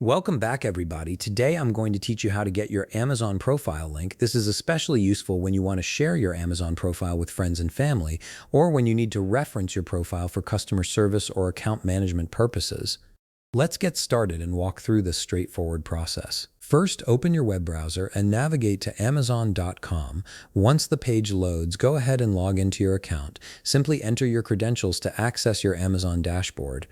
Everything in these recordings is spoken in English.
Welcome back, everybody. Today I'm going to teach you how to get your Amazon profile link. This is especially useful when you want to share your Amazon profile with friends and family, or when you need to reference your profile for customer service or account management purposes. Let's get started and walk through this straightforward process. First, open your web browser and navigate to Amazon.com. Once the page loads, go ahead and log into your account. Simply enter your credentials to access your Amazon dashboard.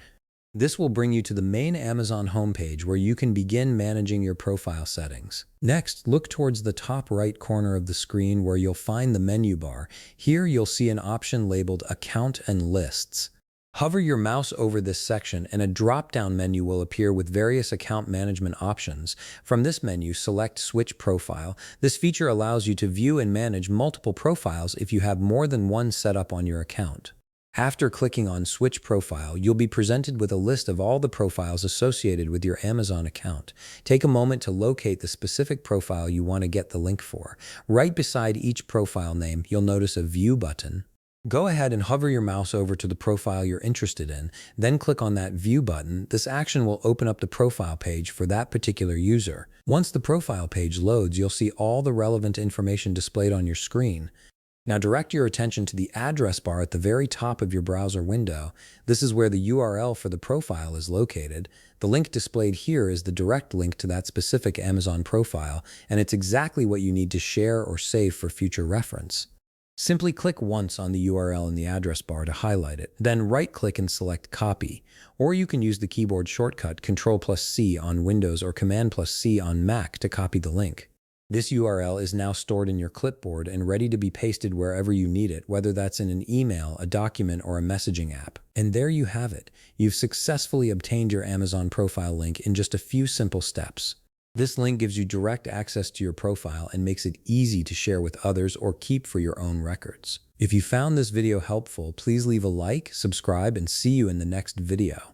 This will bring you to the main Amazon homepage where you can begin managing your profile settings. Next, look towards the top right corner of the screen where you'll find the menu bar. Here you'll see an option labeled Account and Lists. Hover your mouse over this section and a drop-down menu will appear with various account management options. From this menu, select Switch Profile. This feature allows you to view and manage multiple profiles if you have more than one set up on your account. After clicking on Switch Profile, you'll be presented with a list of all the profiles associated with your Amazon account. Take a moment to locate the specific profile you want to get the link for. Right beside each profile name, you'll notice a View button. Go ahead and hover your mouse over to the profile you're interested in, then click on that View button. This action will open up the profile page for that particular user. Once the profile page loads, you'll see all the relevant information displayed on your screen. Now direct your attention to the address bar at the very top of your browser window. This is where the URL for the profile is located. The link displayed here is the direct link to that specific Amazon profile, and it's exactly what you need to share or save for future reference. Simply click once on the URL in the address bar to highlight it, then right-click and select Copy. Or you can use the keyboard shortcut Ctrl+C on Windows or Command+C on Mac to copy the link. This URL is now stored in your clipboard and ready to be pasted wherever you need it, whether that's in an email, a document, or a messaging app. And there you have it. You've successfully obtained your Amazon profile link in just a few simple steps. This link gives you direct access to your profile and makes it easy to share with others or keep for your own records. If you found this video helpful, please leave a like, subscribe, and see you in the next video.